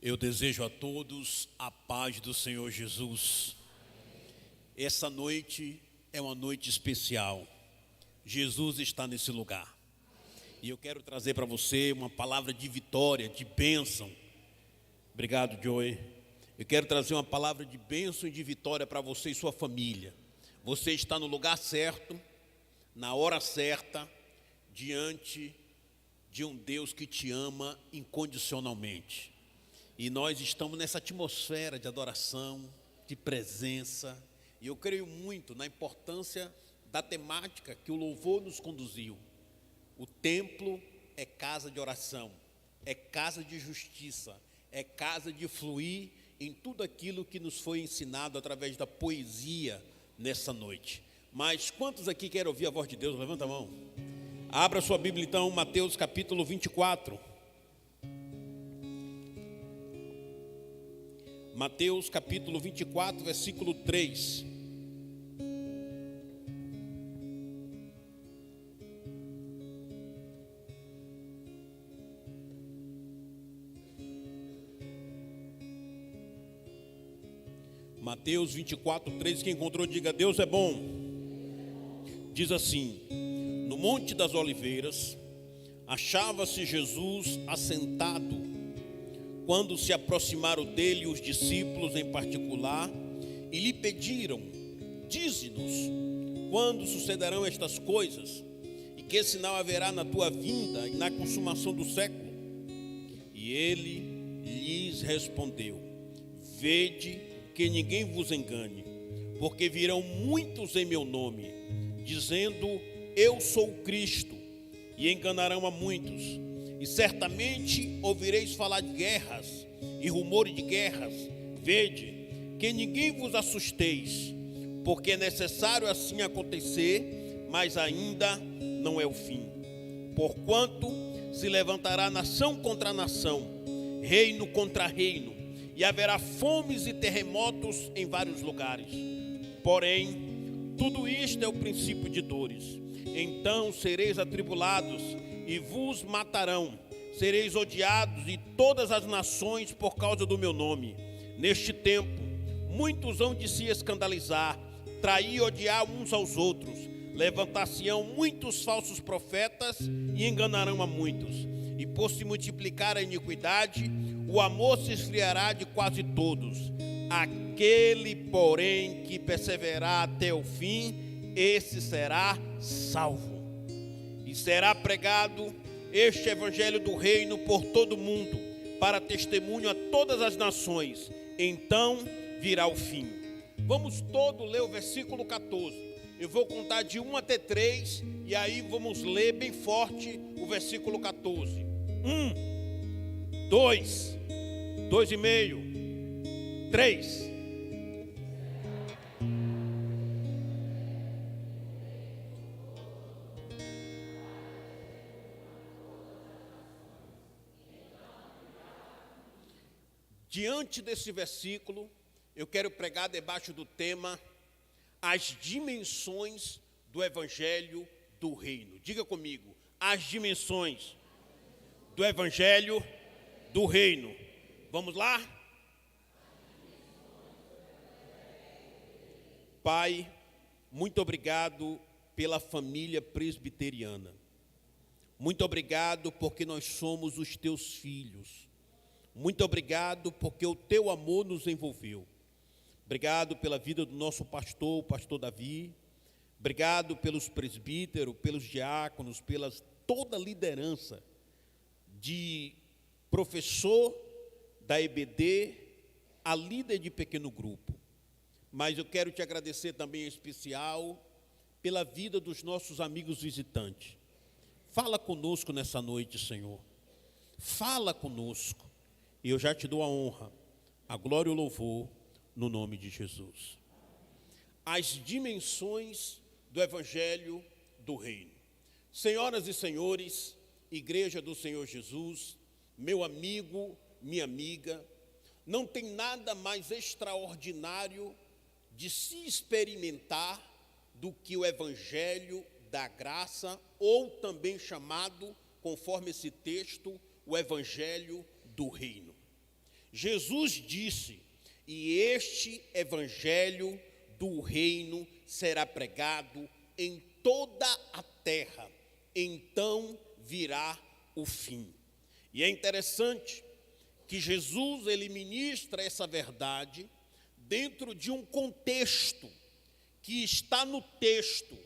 Eu desejo a todos a paz do Senhor Jesus. Essa noite é uma noite especial. Jesus está nesse lugar. E eu quero trazer para você uma palavra de vitória, de bênção. Obrigado, Joey. Eu quero trazer uma palavra de bênção e de vitória para você e sua família. Você está no lugar certo, na hora certa, diante de um Deus que te ama incondicionalmente. E nós estamos nessa atmosfera de adoração, de presença. E eu creio muito na importância da temática que o louvor nos conduziu. O templo é casa de oração, é casa de justiça, é casa de fluir em tudo aquilo que nos foi ensinado através da poesia nessa noite. Mas quantos aqui querem ouvir a voz de Deus? Levanta a mão. Abra sua Bíblia então, Mateus capítulo 24. Mateus capítulo 24, versículo 3. Mateus 24, 3, quem encontrou diga: Deus é bom. Diz assim: no Monte das Oliveiras, achava-se Jesus assentado, quando se aproximaram dele os discípulos em particular, e lhe pediram: dize-nos, quando sucederão estas coisas, e que sinal haverá na tua vinda e na consumação do século? E ele lhes respondeu: vede que ninguém vos engane, porque virão muitos em meu nome, dizendo: eu sou o Cristo, e enganarão a muitos. E certamente ouvireis falar de guerras e rumores de guerras. Vede que ninguém vos assusteis, porque é necessário assim acontecer, mas ainda não é o fim. Porquanto se levantará nação contra nação, reino contra reino, e haverá fomes e terremotos em vários lugares. Porém, tudo isto é o princípio de dores. Então sereis atribulados e vos matarão, sereis odiados de todas as nações por causa do meu nome. Neste tempo, muitos hão de se escandalizar, trair e odiar uns aos outros. Levantar-se-ão muitos falsos profetas e enganarão a muitos. E por se multiplicar a iniquidade, o amor se esfriará de quase todos. Aquele, porém, que perseverar até o fim, esse será salvo. E será pregado este evangelho do reino por todo o mundo, para testemunho a todas as nações. Então virá o fim. Vamos todos ler o versículo 14. Eu vou contar de 1 até 3, e aí vamos ler bem forte o versículo 14. 1, 2, 2,5, 3. Diante desse versículo, eu quero pregar debaixo do tema as dimensões do evangelho do reino. Diga comigo: as dimensões do evangelho do reino. Vamos lá? Pai, muito obrigado pela família presbiteriana. Muito obrigado porque nós somos os teus filhos. Muito obrigado porque o teu amor nos envolveu. Obrigado pela vida do nosso pastor, o pastor Davi. Obrigado pelos presbíteros, pelos diáconos, pela toda a liderança de professor da EBD a líder de pequeno grupo. Mas eu quero te agradecer também em especial pela vida dos nossos amigos visitantes. Fala conosco nessa noite, Senhor. Fala conosco. E eu já te dou a honra, a glória e o louvor, no nome de Jesus. As dimensões do evangelho do reino. Senhoras e senhores, igreja do Senhor Jesus, meu amigo, minha amiga, não tem nada mais extraordinário de se experimentar do que o evangelho da graça, ou também chamado, conforme esse texto, o evangelho do reino. Jesus disse: e este evangelho do reino será pregado em toda a terra, então virá o fim. E é interessante que Jesus, ele ministra essa verdade dentro de um contexto que está no texto,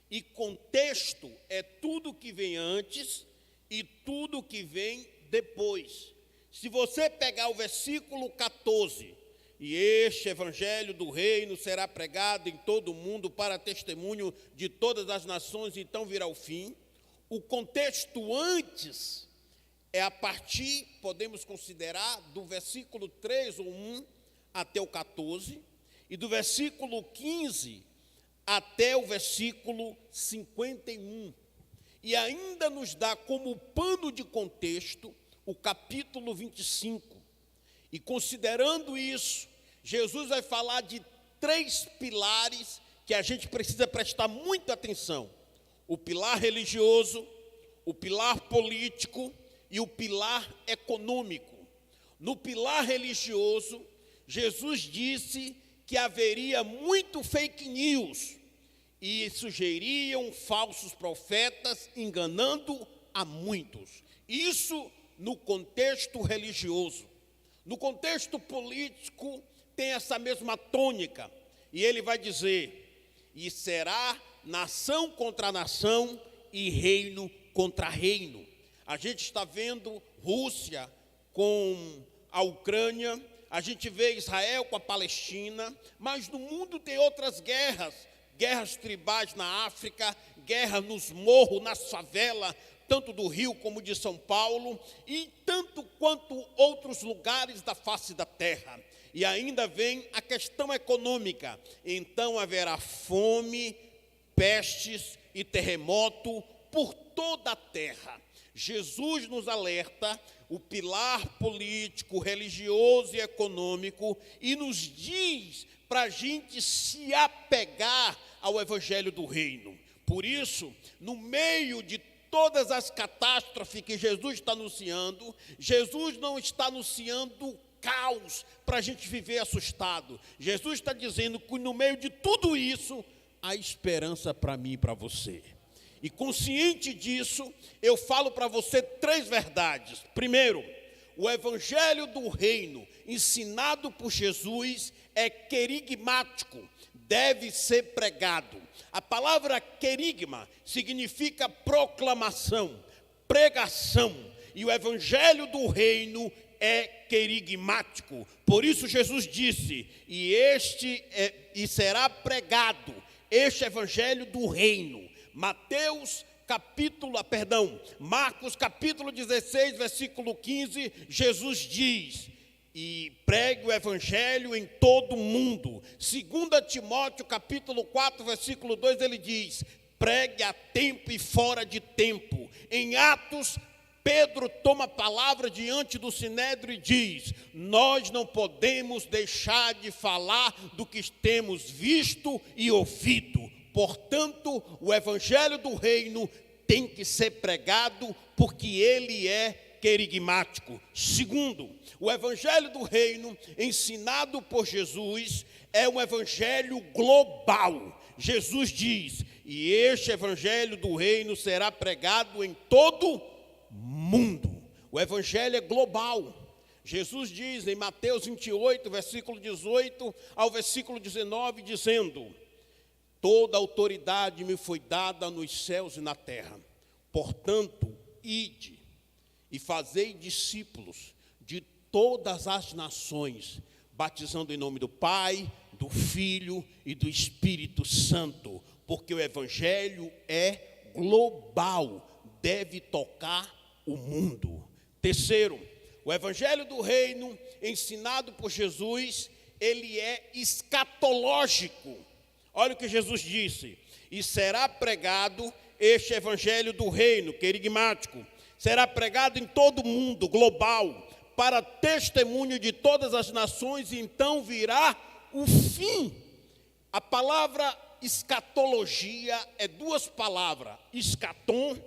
e contexto é tudo que vem antes e tudo que vem depois. Se você pegar o versículo 14, e este evangelho do reino será pregado em todo o mundo para testemunho de todas as nações, então virá o fim. O contexto antes é a partir, podemos considerar, do versículo 3 ou 1 até o 14, e do versículo 15 até o versículo 51. E ainda nos dá como pano de contexto o capítulo 25. E considerando isso, Jesus vai falar de 3 pilares que a gente precisa prestar muita atenção: o pilar religioso, o pilar político e o pilar econômico. No pilar religioso, Jesus disse que haveria muito fake news e surgiriam falsos profetas enganando a muitos. Isso no contexto religioso. No contexto político tem essa mesma tônica, e ele vai dizer: e será nação contra nação e reino contra reino. A gente está vendo Rússia com a Ucrânia, a gente vê Israel com a Palestina, mas no mundo tem outras guerras, guerras tribais na África, guerras nos morros, nas favelas, tanto do Rio como de São Paulo, e tanto quanto outros lugares da face da terra. E ainda vem a questão econômica. Então haverá fome, pestes e terremoto por toda a terra. Jesus nos alerta o pilar político, religioso e econômico, e nos diz para a gente se apegar ao evangelho do reino. Por isso, no meio de todas as catástrofes que Jesus está anunciando, Jesus não está anunciando caos para a gente viver assustado. Jesus está dizendo que no meio de tudo isso, há esperança para mim e para você. E consciente disso, eu falo para você 3 verdades. Primeiro, o evangelho do reino ensinado por Jesus é querigmático, deve ser pregado. A palavra querigma significa proclamação, pregação, e o evangelho do reino é querigmático. Por isso Jesus disse: e será pregado este evangelho do reino. Marcos capítulo 16, versículo 15, Jesus diz: e pregue o evangelho em todo o mundo. 2 Timóteo capítulo 4, versículo 2, ele diz: pregue a tempo e fora de tempo. Em Atos, Pedro toma a palavra diante do Sinédrio e diz: nós não podemos deixar de falar do que temos visto e ouvido. Portanto, o evangelho do reino tem que ser pregado, porque ele é querigmático. Segundo, o evangelho do reino ensinado por Jesus é um evangelho global. Jesus diz: e este evangelho do reino será pregado em todo mundo. O evangelho é global. Jesus diz em Mateus 28, versículo 18 ao versículo 19, dizendo: toda autoridade me foi dada nos céus e na terra. Portanto, ide e fazei discípulos de todas as nações, batizando em nome do Pai, do Filho e do Espírito Santo, porque o evangelho é global, deve tocar o mundo. Terceiro, o evangelho do reino ensinado por Jesus, ele é escatológico. Olha o que Jesus disse: e será pregado este evangelho do reino, querigmático, será pregado em todo o mundo, global, para testemunho de todas as nações, e então virá o fim. A palavra escatologia é 2 palavras, escatom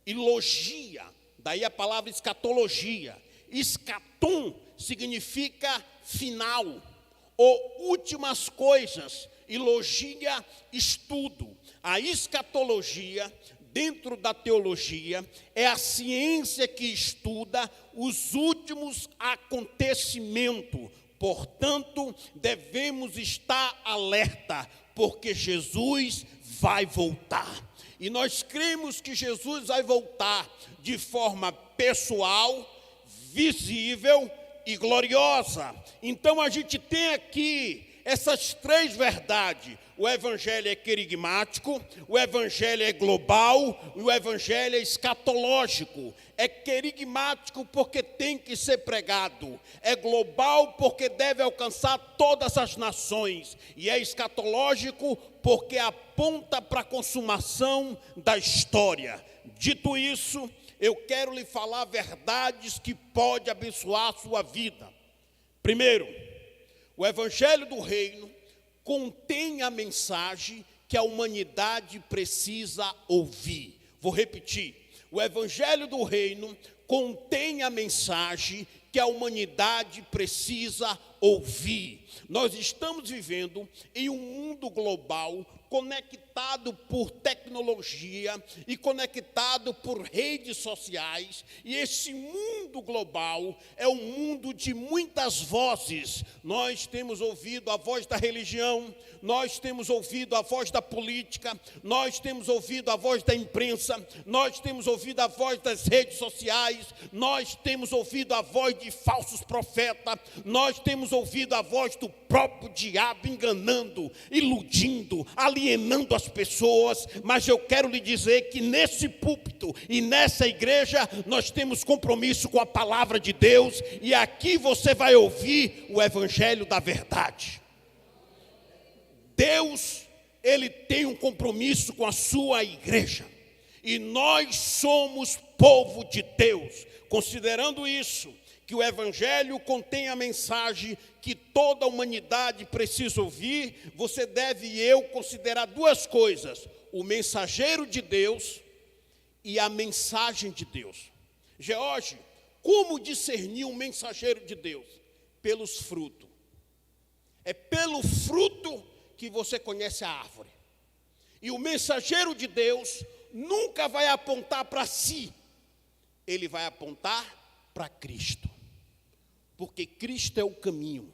e logia, daí a palavra escatologia. Escatom significa final, ou últimas coisas, e logia, estudo. A escatologia, dentro da teologia, é a ciência que estuda os últimos acontecimentos. Portanto, devemos estar alerta, porque Jesus vai voltar. E nós cremos que Jesus vai voltar de forma pessoal, visível e gloriosa. Então a gente tem aqui essas três verdades. O evangelho é querigmático, o evangelho é global e o evangelho é escatológico. É querigmático porque tem que ser pregado. É global porque deve alcançar todas as nações. E é escatológico porque aponta para a consumação da história. Dito isso, eu quero lhe falar verdades que podem abençoar a sua vida. Primeiro, o evangelho do reino contém a mensagem que a humanidade precisa ouvir. Vou repetir. O evangelho do reino contém a mensagem que a humanidade precisa ouvir. Nós estamos vivendo em um mundo global conectado por tecnologia e conectado por redes sociais, e esse mundo global é um mundo de muitas vozes. Nós temos ouvido a voz da religião, nós temos ouvido a voz da política, nós temos ouvido a voz da imprensa, nós temos ouvido a voz das redes sociais, nós temos ouvido a voz de falsos profetas, nós temos ouvido a voz do próprio diabo enganando, iludindo, alienando as pessoas. Mas eu quero lhe dizer que nesse púlpito e nessa igreja nós temos compromisso com a palavra de Deus, e aqui você vai ouvir o evangelho da verdade. Deus, ele tem um compromisso com a sua igreja, e nós somos povo de Deus. Considerando isso, que o evangelho contém a mensagem que toda a humanidade precisa ouvir, você deve e eu considerar duas coisas: o mensageiro de Deus e a mensagem de Deus. George, como discernir um mensageiro de Deus? Pelos frutos. É pelo fruto que você conhece a árvore. E o mensageiro de Deus nunca vai apontar para si, ele vai apontar para Cristo. Porque Cristo é o caminho,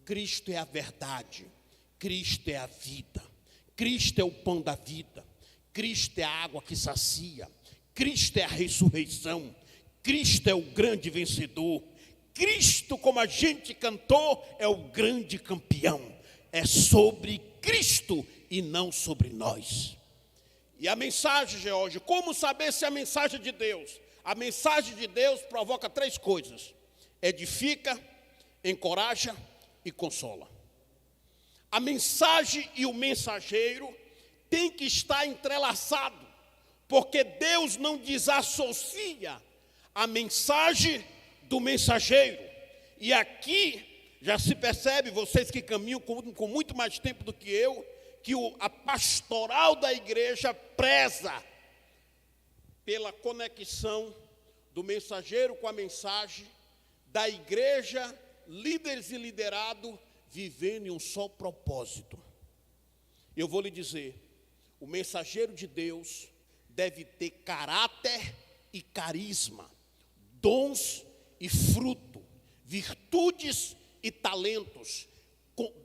Cristo é a verdade, Cristo é a vida, Cristo é o pão da vida, Cristo é a água que sacia, Cristo é a ressurreição, Cristo é o grande vencedor, Cristo, como a gente cantou, é o grande campeão. É sobre Cristo e não sobre nós. E a mensagem, George, como saber se é a mensagem de Deus? A mensagem de Deus provoca três coisas: edifica, encoraja e consola. A mensagem e o mensageiro têm que estar entrelaçados, porque Deus não desassocia a mensagem do mensageiro. E aqui já se percebe, vocês que caminham com muito mais tempo do que eu, que a pastoral da igreja preza pela conexão do mensageiro com a mensagem, da igreja, líderes e liderado, vivendo em um só propósito. Eu vou lhe dizer, o mensageiro de Deus deve ter caráter e carisma, dons e fruto, virtudes e talentos,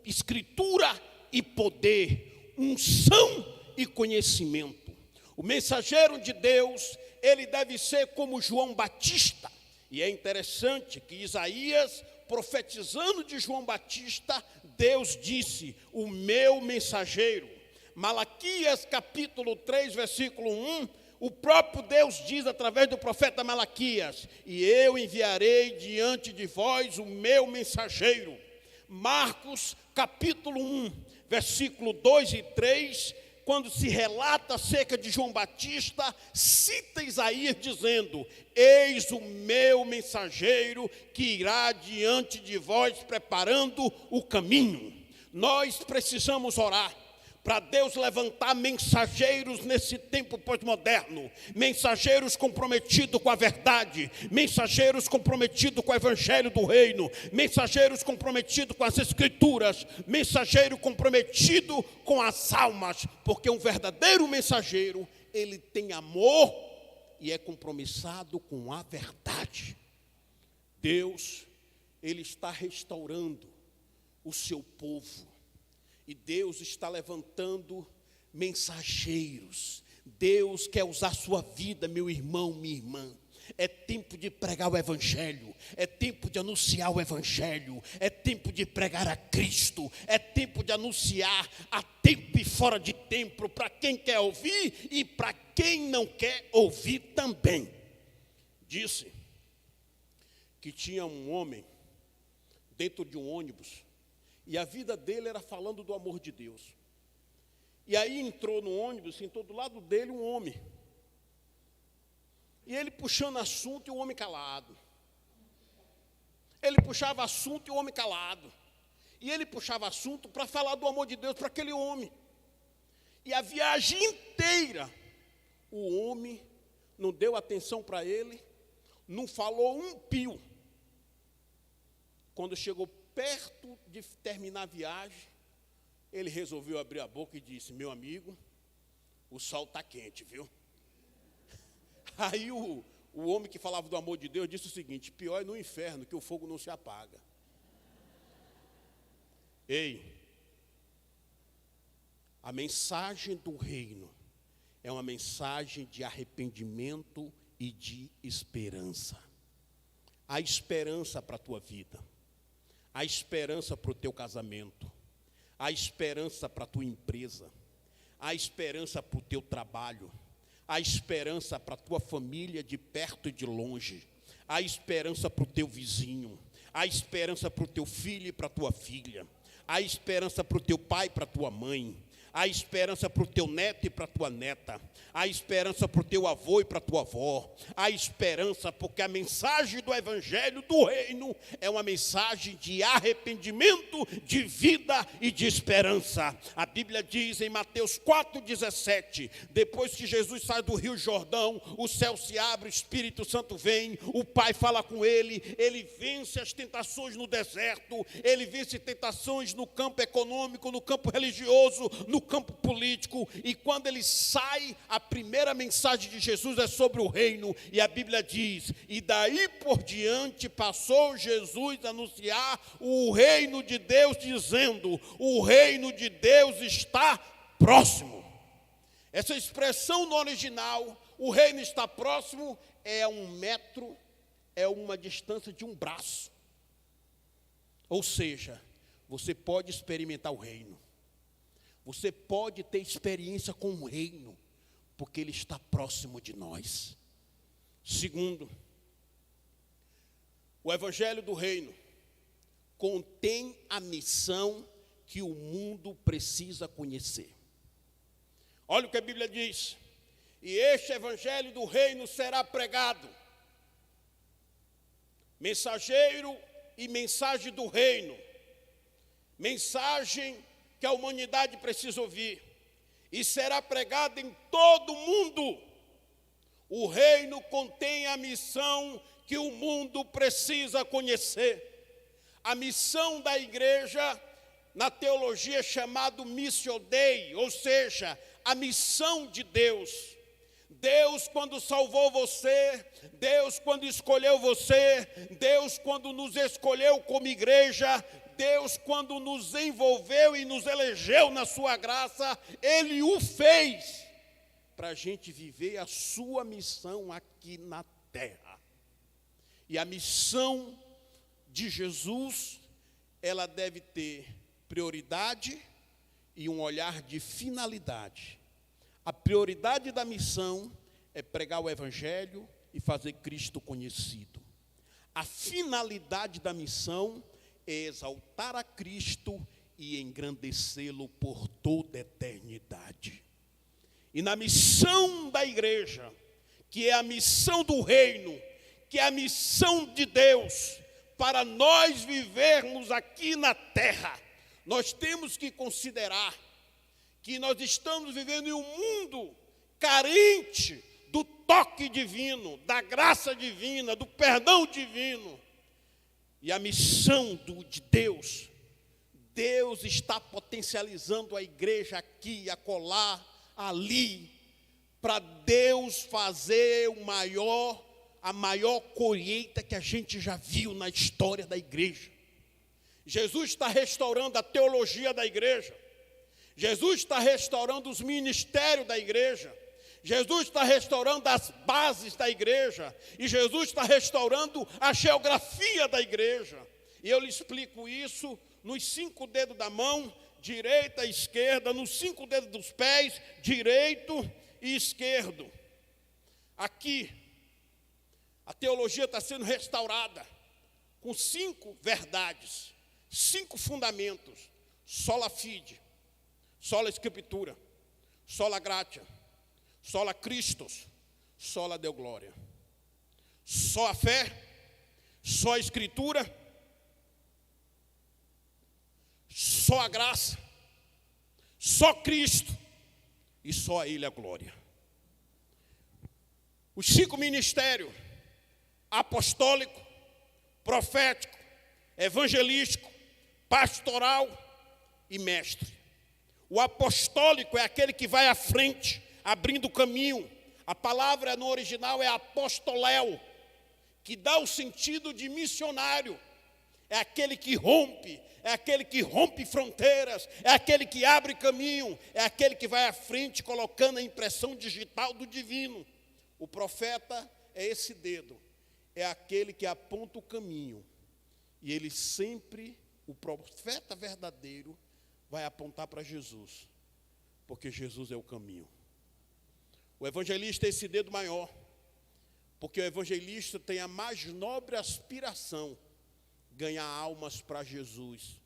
escritura e poder, unção e conhecimento. O mensageiro de Deus, ele deve ser como João Batista. E é interessante que Isaías, profetizando de João Batista, Deus disse: o meu mensageiro. Malaquias capítulo 3, versículo 1, o próprio Deus diz através do profeta Malaquias: e eu enviarei diante de vós o meu mensageiro. Marcos capítulo 1, versículo 2 e 3, quando se relata acerca de João Batista, cita Isaías dizendo: eis o meu mensageiro que irá diante de vós preparando o caminho. Nós precisamos orar para Deus levantar mensageiros nesse tempo pós-moderno, mensageiros comprometidos com a verdade, mensageiros comprometidos com o evangelho do reino, mensageiros comprometidos com as escrituras, mensageiro comprometido com as almas, porque um verdadeiro mensageiro, ele tem amor e é compromissado com a verdade. Deus, ele está restaurando o seu povo. E Deus está levantando mensageiros. Deus quer usar a sua vida, meu irmão, minha irmã. É tempo de pregar o evangelho. É tempo de anunciar o evangelho. É tempo de pregar a Cristo. É tempo de anunciar a tempo e fora de tempo, para quem quer ouvir e para quem não quer ouvir também. Disse que tinha um homem dentro de um ônibus, e a vida dele era falando do amor de Deus. E aí entrou no ônibus, sentou do lado dele um homem. E ele puxando assunto e o homem calado. Ele puxava assunto e o homem calado. E ele puxava assunto para falar do amor de Deus para aquele homem. E a viagem inteira, o homem não deu atenção para ele, não falou um pio. Quando chegou perto de terminar a viagem, ele resolveu abrir a boca e disse: meu amigo, o sol está quente, viu? Aí o homem que falava do amor de Deus disse o seguinte: pior é no inferno, que o fogo não se apaga. Ei, a mensagem do reino é uma mensagem de arrependimento e de esperança. Há esperança para a tua vida. Há esperança para o teu casamento, há esperança para a tua empresa, há esperança para o teu trabalho, há esperança para a tua família de perto e de longe, há esperança para o teu vizinho, há esperança para o teu filho e para a tua filha, há esperança para o teu pai e para a tua mãe, há esperança para o teu neto e para a tua neta, há esperança para o teu avô e para a tua avó, há esperança porque a mensagem do evangelho do reino é uma mensagem de arrependimento, de vida e de esperança. A Bíblia diz em Mateus 4,17, depois que Jesus sai do Rio Jordão, o céu se abre, o Espírito Santo vem, o Pai fala com ele vence as tentações no deserto, ele vence tentações no campo econômico, no campo religioso, no campo político, e quando ele sai, a primeira mensagem de Jesus é sobre o reino, e a Bíblia diz: e daí por diante passou Jesus a anunciar o reino de Deus, dizendo: o reino de Deus está próximo. Essa expressão no original, o reino está próximo, é 1 metro, é uma distância de um braço. Ou seja, você pode experimentar o reino. Você pode ter experiência com o reino, porque ele está próximo de nós. Segundo, o evangelho do reino contém a missão que o mundo precisa conhecer. Olha o que a Bíblia diz: e este evangelho do reino será pregado. Mensageiro e mensagem do reino. Mensagem que a humanidade precisa ouvir, e será pregado em todo o mundo. O reino contém a missão que o mundo precisa conhecer. A missão da igreja, na teologia, é chamado Missio Dei, ou seja, a missão de Deus. Deus, quando salvou você, Deus, quando escolheu você, Deus, quando nos escolheu como igreja, Deus, quando nos envolveu e nos elegeu na sua graça, Ele o fez para a gente viver a sua missão aqui na terra. E a missão de Jesus, ela deve ter prioridade e um olhar de finalidade. A prioridade da missão é pregar o evangelho e fazer Cristo conhecido. A finalidade da missão é exaltar a Cristo e engrandecê-lo por toda a eternidade. E na missão da igreja, que é a missão do reino, que é a missão de Deus, para nós vivermos aqui na terra, nós temos que considerar que nós estamos vivendo em um mundo carente do toque divino, da graça divina, do perdão divino. E a missão de Deus, Deus está potencializando a igreja aqui, acolá, ali, para Deus fazer a maior colheita que a gente já viu na história da igreja. Jesus está restaurando a teologia da igreja. Jesus está restaurando os ministérios da igreja. Jesus está restaurando as bases da igreja. E Jesus está restaurando a geografia da igreja. E eu lhe explico isso nos 5 dedos da mão, direita e esquerda, nos 5 dedos dos pés, direito e esquerdo. Aqui, a teologia está sendo restaurada com 5 verdades, 5 fundamentos: sola fide, sola escritura, sola gratia, sola Christus, sola Deo glória. Só a fé, só a escritura, só a graça, só Cristo e só a Ele a glória. Os 5 ministérios: apostólico, profético, evangelístico, pastoral e mestre. O apostólico é aquele que vai à frente, abrindo o caminho. A palavra no original é apostoléu, que dá o sentido de missionário. É aquele que rompe, é aquele que rompe fronteiras, é aquele que abre caminho, é aquele que vai à frente colocando a impressão digital do divino. O profeta é esse dedo, é aquele que aponta o caminho. E ele sempre, o profeta verdadeiro, vai apontar para Jesus, porque Jesus é o caminho. O evangelista é esse dedo maior, porque o evangelista tem a mais nobre aspiração: ganhar almas para Jesus,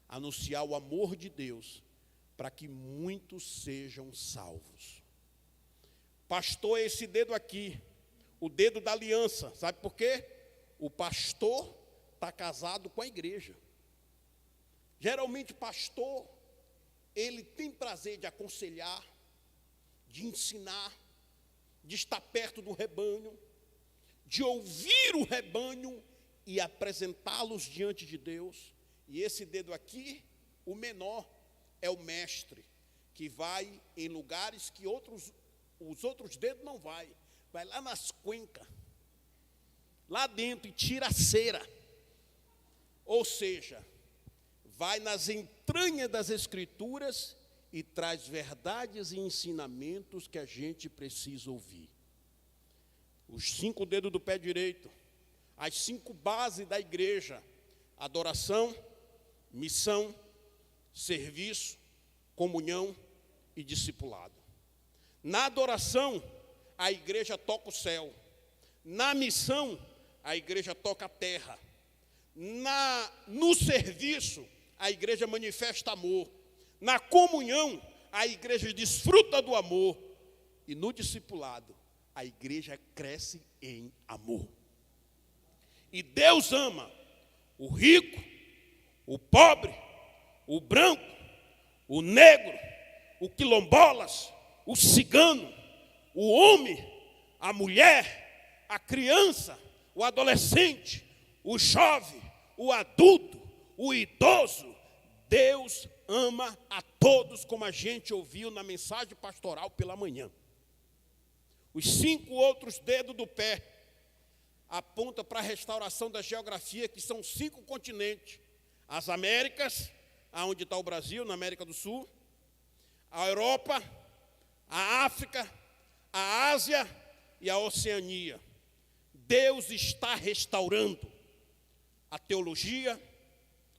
anunciar o amor de Deus, para que muitos sejam salvos. Pastor é esse dedo aqui, o dedo da aliança. Sabe por quê? O pastor está casado com a igreja. Geralmente pastor, ele tem prazer de aconselhar, de ensinar, de estar perto do rebanho, de ouvir o rebanho e apresentá-los diante de Deus. E esse dedo aqui, o menor, é o mestre, que vai em lugares que os outros dedos não vai. Vai lá nas cuencas, lá dentro, e tira a cera. Ou seja, vai nas entranhas das Escrituras e traz verdades e ensinamentos que a gente precisa ouvir. Os 5 dedos do pé direito, as 5 bases da igreja: adoração, missão, serviço, comunhão e discipulado. Na adoração, a igreja toca o céu. Na missão, a igreja toca a terra. No serviço, a igreja manifesta amor. Na comunhão, a igreja desfruta do amor. E no discipulado, a igreja cresce em amor. E Deus ama o rico, o pobre, o branco, o negro, o quilombolas, o cigano, o homem, a mulher, a criança, o adolescente, o jovem, o adulto, o idoso. Deus ama a todos, como a gente ouviu na mensagem pastoral pela manhã. Os 5 outros dedos do pé apontam para a restauração da geografia, que são 5 continentes: as Américas, aonde está o Brasil, na América do Sul, a Europa, a África, a Ásia e a Oceania. Deus está restaurando a teologia,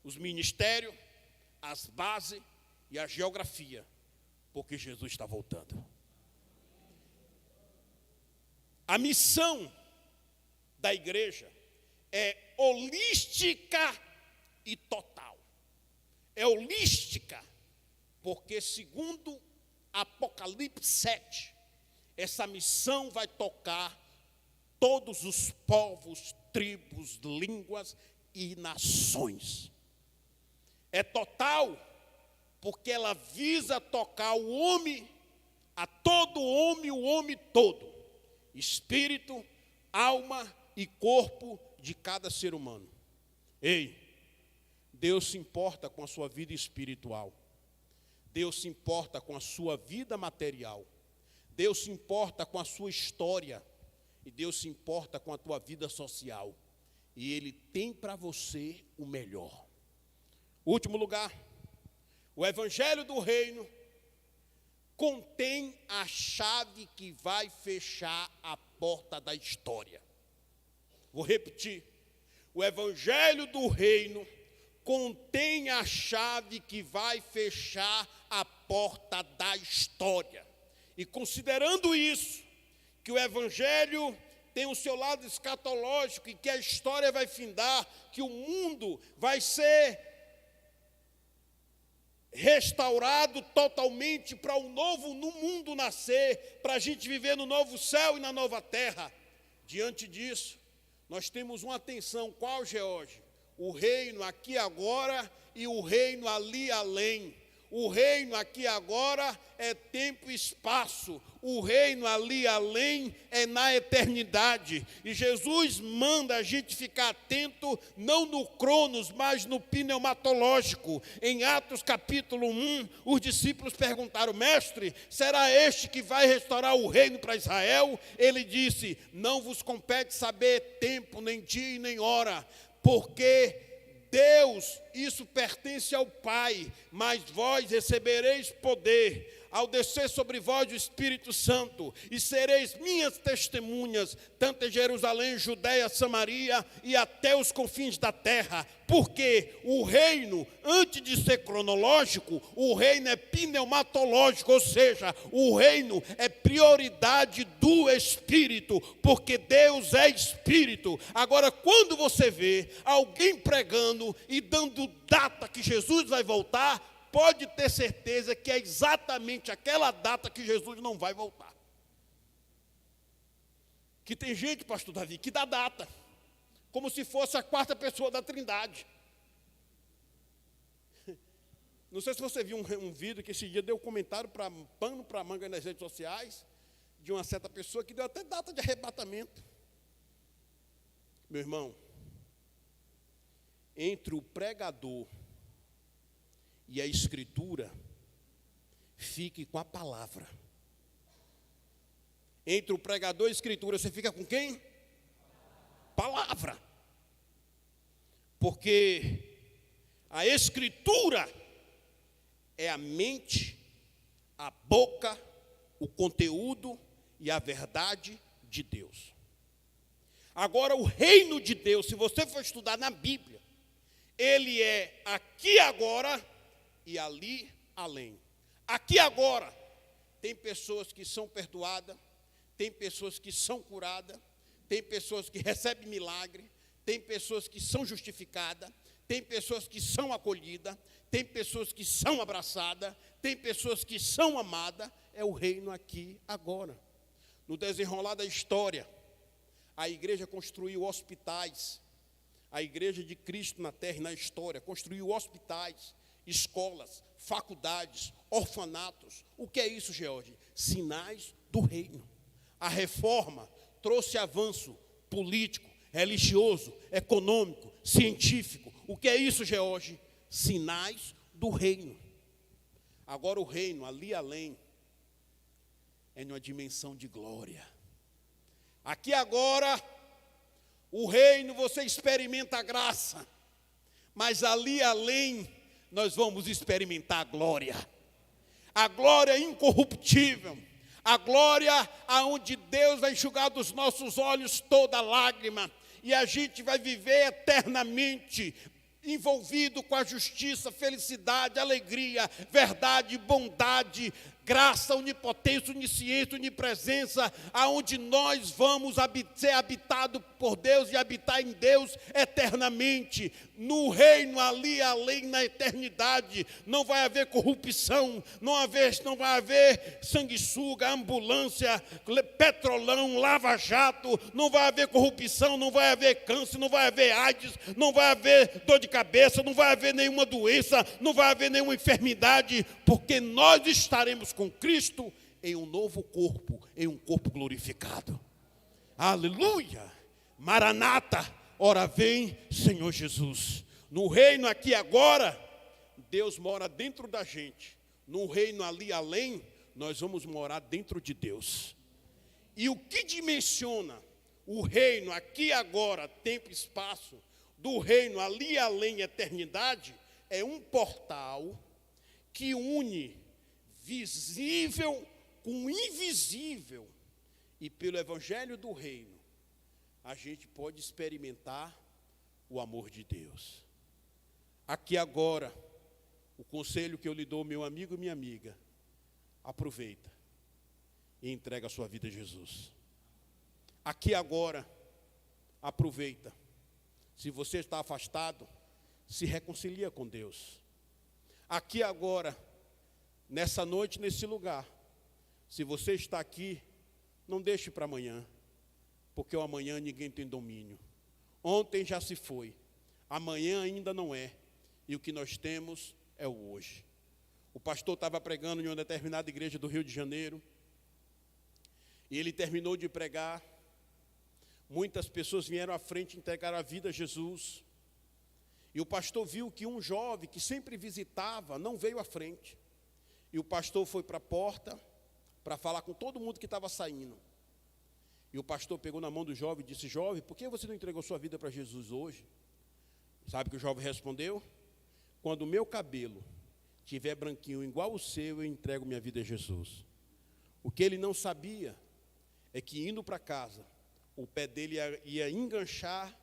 os ministérios, as bases e a geografia, porque Jesus está voltando. A missão da igreja é holística e total. É holística, porque segundo Apocalipse 7, essa missão vai tocar todos os povos, tribos, línguas e nações. É total, porque ela visa tocar o homem, a todo homem, o homem todo, espírito, alma e corpo de cada ser humano. Ei, Deus se importa com a sua vida espiritual. Deus se importa com a sua vida material. Deus se importa com a sua história. E Deus se importa com a tua vida social. E Ele tem para você o melhor. Último lugar, o Evangelho do Reino contém a chave que vai fechar a porta da história. Vou repetir. O Evangelho do Reino contém a chave que vai fechar a porta da história. E considerando isso, que o Evangelho tem o seu lado escatológico e que a história vai findar, que o mundo vai ser restaurado totalmente para o novo no mundo nascer, para a gente viver no novo céu e na nova terra. Diante disso, nós temos uma tensão. Qual, George? O reino aqui agora e o reino ali além. O reino aqui agora é tempo e espaço. O reino ali além é na eternidade. E Jesus manda a gente ficar atento, não no cronos, mas no pneumatológico. Em Atos capítulo 1, os discípulos perguntaram: mestre, será este que vai restaurar o reino para Israel? Ele disse: não vos compete saber tempo, nem dia e nem hora, porque Deus, isso pertence ao Pai, mas vós recebereis poder ao descer sobre vós o Espírito Santo, e sereis minhas testemunhas, tanto em Jerusalém, Judeia, Samaria e até os confins da terra. Porque o reino, antes de ser cronológico, o reino é pneumatológico, ou seja, o reino é prioridade do Espírito, porque Deus é Espírito. Agora, quando você vê alguém pregando e dando data que Jesus vai voltar, pode ter certeza que é exatamente aquela data que Jesus não vai voltar. Que tem gente, pastor Davi, que dá data, como se fosse a quarta pessoa da Trindade. Não sei se você viu um vídeo que esse dia deu comentário para pano para manga nas redes sociais, de uma certa pessoa que deu até data de arrebatamento. Meu irmão, entre o pregador e a Escritura, fique com a palavra. Entre o pregador e a Escritura, você fica com quem? Palavra. Porque a Escritura é a mente, a boca, o conteúdo e a verdade de Deus. Agora, o reino de Deus, se você for estudar na Bíblia, ele é aqui agora e ali além. Aqui agora, tem pessoas que são perdoadas, tem pessoas que são curadas, tem pessoas que recebem milagre, tem pessoas que são justificadas, tem pessoas que são acolhidas, tem pessoas que são abraçadas, tem pessoas que são amadas. É o reino aqui agora. No desenrolar da história, a igreja construiu hospitais. A igreja de Cristo na terra e na história construiu hospitais, escolas, faculdades, orfanatos. O que é isso, George? Sinais do reino. A reforma trouxe avanço político, religioso, econômico, científico. O que é isso, George? Sinais do reino. Agora o reino, ali além, é numa dimensão de glória. Aqui agora, o reino você experimenta a graça, mas ali além, nós vamos experimentar a glória. A glória incorruptível. A glória aonde Deus vai enxugar dos nossos olhos toda lágrima. E a gente vai viver eternamente envolvido com a justiça, felicidade, alegria, verdade, bondade, graça, onipotência, onisciência, onipresença, aonde nós vamos ser habitados por Deus e habitar em Deus eternamente. No reino ali, além, na eternidade, não vai haver corrupção, não vai haver sanguessuga, ambulância, petrolão, lava-jato, não vai haver corrupção, não vai haver câncer, não vai haver AIDS, não vai haver dor de cabeça, não vai haver nenhuma doença, não vai haver nenhuma enfermidade, porque nós estaremos com Cristo em um novo corpo, em um corpo glorificado. Aleluia! Maranata, ora vem, Senhor Jesus. No reino aqui agora, Deus mora dentro da gente. No reino ali além, nós vamos morar dentro de Deus. E o que dimensiona o reino aqui agora, tempo e espaço, do reino ali além, eternidade, é um portal que une visível com invisível. E pelo evangelho do reino, a gente pode experimentar o amor de Deus. Aqui agora, o conselho que eu lhe dou, meu amigo e minha amiga, aproveita e entrega a sua vida a Jesus. Aqui agora, aproveita. Se você está afastado, se reconcilia com Deus. Aqui agora, nessa noite, nesse lugar, se você está aqui, não deixe para amanhã, porque o amanhã ninguém tem domínio. Ontem já se foi, amanhã ainda não é, e o que nós temos é o hoje. O pastor estava pregando em uma determinada igreja do Rio de Janeiro, e ele terminou de pregar. Muitas pessoas vieram à frente e entregaram a vida a Jesus. E o pastor viu que um jovem que sempre visitava não veio à frente. E o pastor foi para a porta para falar com todo mundo que estava saindo. E o pastor pegou na mão do jovem e disse: jovem, por que você não entregou sua vida para Jesus hoje? Sabe o que o jovem respondeu? Quando o meu cabelo tiver branquinho igual o seu, eu entrego minha vida a Jesus. O que ele não sabia é que indo para casa, o pé dele ia enganchar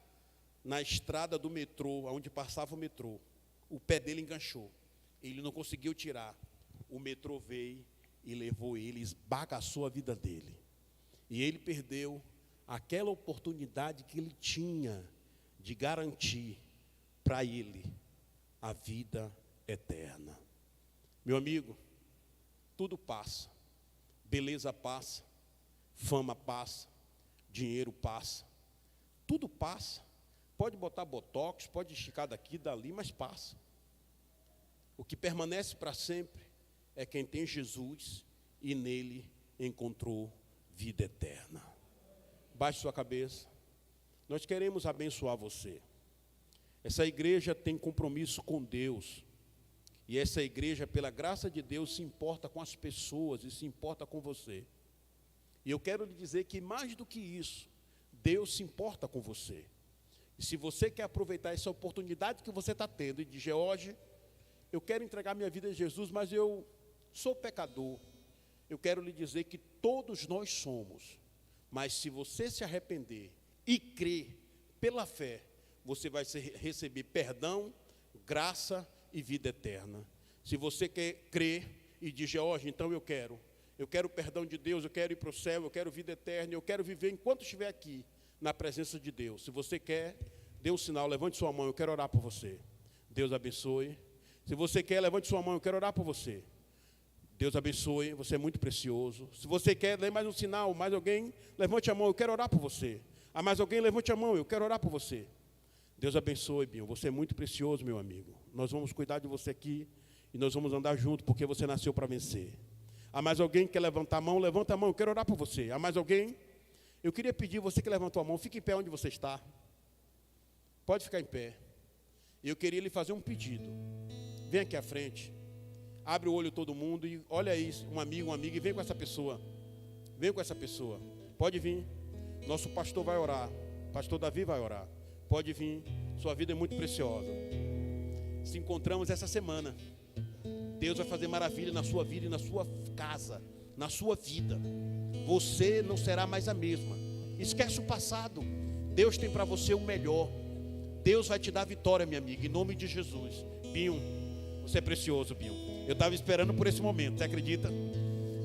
na estrada do metrô, onde passava o metrô. O pé dele enganchou. Ele não conseguiu tirar. O metrô veio e levou ele, esbagaçou a vida dele. E ele perdeu aquela oportunidade que ele tinha de garantir para ele a vida eterna. Meu amigo, tudo passa. Beleza passa, fama passa, dinheiro passa. Tudo passa. Pode botar botox, pode esticar daqui e dali, mas passa. O que permanece para sempre é quem tem Jesus e nele encontrou vida eterna. Baixe sua cabeça. Nós queremos abençoar você. Essa igreja tem compromisso com Deus. E essa igreja, pela graça de Deus, se importa com as pessoas e se importa com você. E eu quero lhe dizer que mais do que isso, Deus se importa com você. E se você quer aproveitar essa oportunidade que você está tendo e dizer: hoje eu quero entregar minha vida a Jesus, mas eu sou pecador. Eu quero lhe dizer que todos nós somos. Mas se você se arrepender e crer pela fé, você vai receber perdão, graça e vida eterna. Se você quer crer e dizer: hoje então eu quero o perdão de Deus, eu quero ir para o céu, eu quero vida eterna, eu quero viver enquanto estiver aqui, na presença de Deus. Se você quer, dê um sinal, levante sua mão, eu quero orar por você. Deus abençoe. Se você quer, levante sua mão, eu quero orar por você. Deus abençoe, você é muito precioso. Se você quer, dê mais um sinal, mais alguém, levante a mão, eu quero orar por você. Ah, mais alguém, levante a mão, eu quero orar por você. Deus abençoe, Binho, você é muito precioso, meu amigo. Nós vamos cuidar de você aqui e nós vamos andar junto, porque você nasceu para vencer. Há mais alguém que quer levantar a mão? Levanta a mão, eu quero orar por você. Há mais alguém? Eu queria pedir, você que levantou a mão, fique em pé onde você está. Pode ficar em pé. Eu queria lhe fazer um pedido. Vem aqui à frente. Abre o olho todo mundo e olha aí, um amigo, uma amiga, e vem com essa pessoa. Vem com essa pessoa. Pode vir. Nosso pastor vai orar. Pastor Davi vai orar. Pode vir. Sua vida é muito preciosa. Se encontramos essa semana. Deus vai fazer maravilha na sua vida e na sua casa, na sua vida. Você não será mais a mesma. Esquece o passado. Deus tem para você o melhor. Deus vai te dar vitória, minha amiga, em nome de Jesus. Binho, você é precioso, Binho. Eu estava esperando por esse momento, você acredita?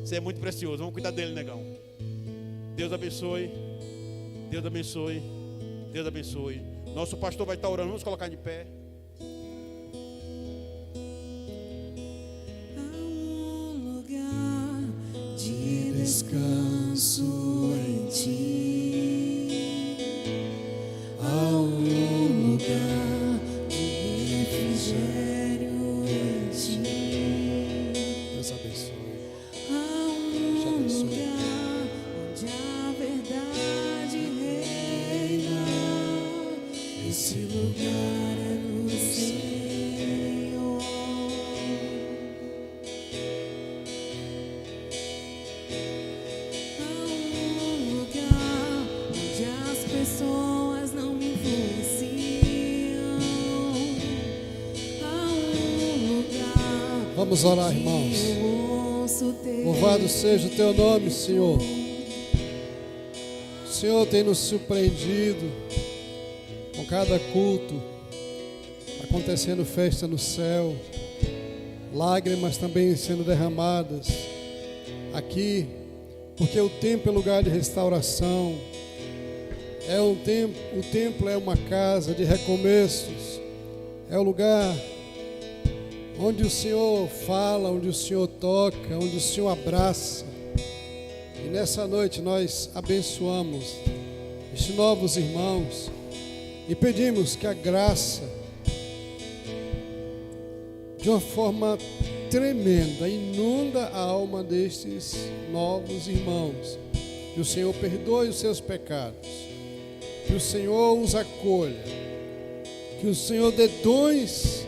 Você é muito precioso. Vamos cuidar dele, negão. Deus abençoe. Deus abençoe. Deus abençoe. Nosso pastor vai estar orando. Vamos colocar de pé. Descanso em ti, há um lugar de refrigério em ti. Deus abençoe. Há um lugar onde a verdade reina. Esse lugar é no Senhor. Pessoas não me influenciam. Há um lugar. Vamos orar, irmãos. Louvado seja o teu nome, Senhor. O Senhor tem nos surpreendido com cada culto, acontecendo festa no céu, lágrimas também sendo derramadas aqui, porque o templo é lugar de restauração. O templo é uma casa de recomeços, é o lugar onde o Senhor fala, onde o Senhor toca, onde o Senhor abraça. E nessa noite nós abençoamos estes novos irmãos e pedimos que a graça, de uma forma tremenda, inunda a alma destes novos irmãos. Que o Senhor perdoe os seus pecados. Que o Senhor os acolha, que o Senhor dê dons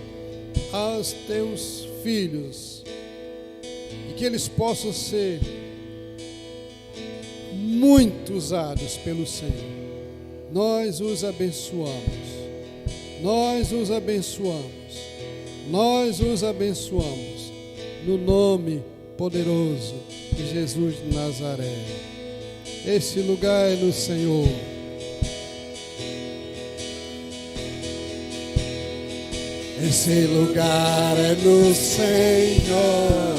aos teus filhos e que eles possam ser muito usados pelo Senhor. Nós os abençoamos, nós os abençoamos, nós os abençoamos, no nome poderoso de Jesus de Nazaré. Esse lugar é no Senhor. Esse lugar é no Senhor.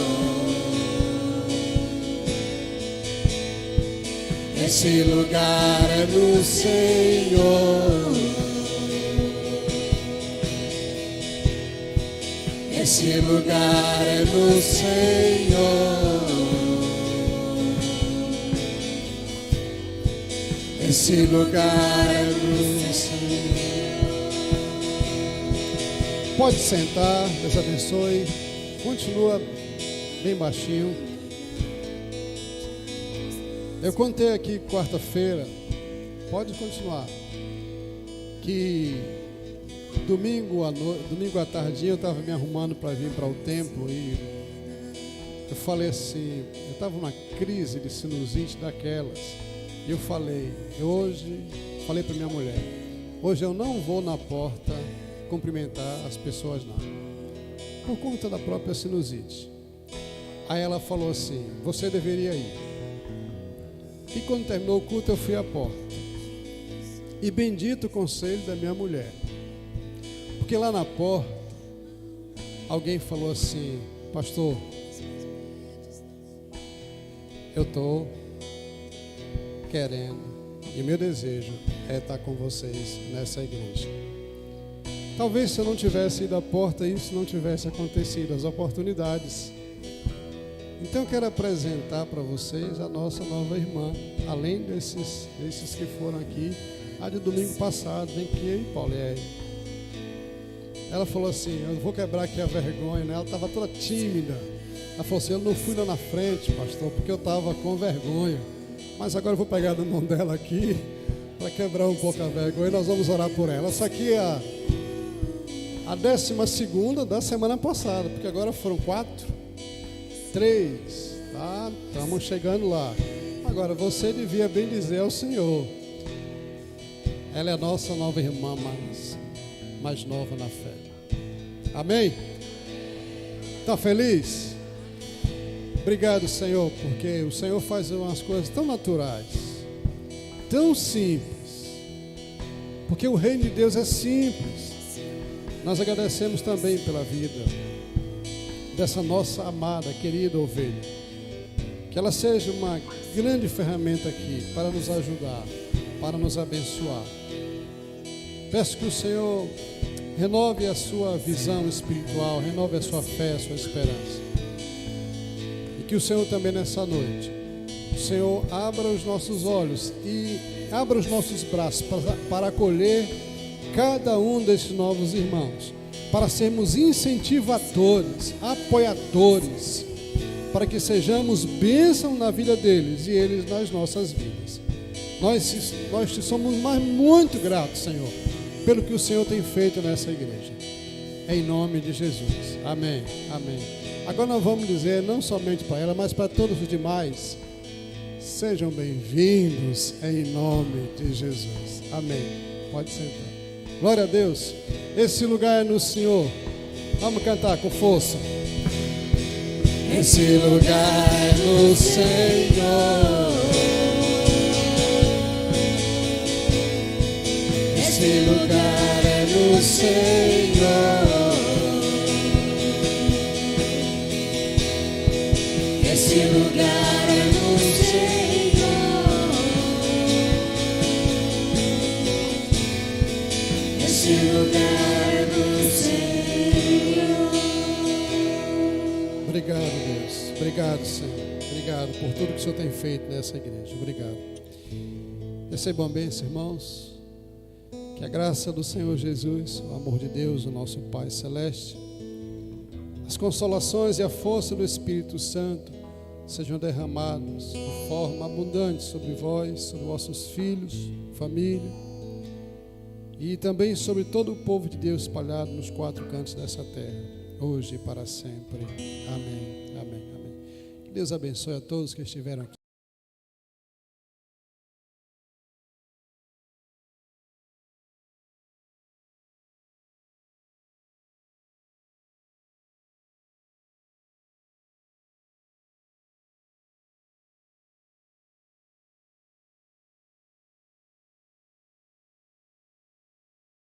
Esse lugar é no Senhor. Esse lugar é no Senhor. Esse lugar é no Senhor. Pode sentar, Deus abençoe. Continua bem baixinho. Eu contei aqui quarta-feira, pode continuar, que domingo à tardinha eu estava me arrumando para vir para o templo e eu falei assim, eu estava numa crise de sinusite daquelas. E eu falei para minha mulher, hoje eu não vou na porta cumprimentar as pessoas não, por conta da própria sinusite. Aí ela falou assim, você deveria ir. E quando terminou o culto eu fui à porta. E bendito o conselho da minha mulher, porque lá na porta alguém falou assim, pastor, eu estou querendo e meu desejo é estar com vocês nessa igreja. Talvez se eu não tivesse ido à porta, isso não tivesse acontecido, as oportunidades. Então eu quero apresentar para vocês a nossa nova irmã, além desses que foram aqui, a de domingo passado, vem aqui e Pauliere. Ela falou assim, eu vou quebrar aqui a vergonha, né? Ela estava toda tímida. Ela falou assim, eu não fui lá na frente, pastor, porque eu estava com vergonha. Mas agora eu vou pegar na mão dela aqui, para quebrar um pouco a vergonha, e nós vamos orar por ela. Essa aqui é a 12ª da semana passada, porque agora foram 3, tá? Estamos chegando lá. Agora, você devia bem dizer ao Senhor, ela é a nossa nova irmã mais nova na fé. Amém? Está feliz? Obrigado, Senhor, porque o Senhor faz umas coisas tão naturais, tão simples, porque o reino de Deus é simples. Nós agradecemos também pela vida dessa nossa amada, querida ovelha. Que ela seja uma grande ferramenta aqui para nos ajudar, para nos abençoar. Peço que o Senhor renove a sua visão espiritual, renove a sua fé, a sua esperança. E que o Senhor também nessa noite, o Senhor abra os nossos olhos e abra os nossos braços para acolher cada um desses novos irmãos, para sermos incentivadores, apoiadores, para que sejamos bênção na vida deles e eles nas nossas vidas. Nós te somos muito gratos, Senhor, pelo que o Senhor tem feito nessa igreja. Em nome de Jesus. Amém. Amém. Agora nós vamos dizer, não somente para ela, mas para todos os demais, sejam bem-vindos em nome de Jesus. Amém. Pode sentar. Glória a Deus. Esse lugar é no Senhor. Vamos cantar com força. Esse lugar é no Senhor. Esse lugar é no Senhor. Esse lugar é no Senhor. Esse lugar é no Senhor. Obrigado, Deus. Obrigado, Senhor. Obrigado por tudo que o Senhor tem feito nessa igreja. Obrigado. Recebam bem, irmãos. Que a graça do Senhor Jesus, o amor de Deus, o nosso Pai Celeste, as consolações e a força do Espírito Santo sejam derramados de forma abundante sobre vós, sobre vossos filhos, família e também sobre todo o povo de Deus espalhado nos 4 cantos dessa terra, hoje e para sempre. Amém, amém, amém. Que Deus abençoe a todos que estiveram aqui.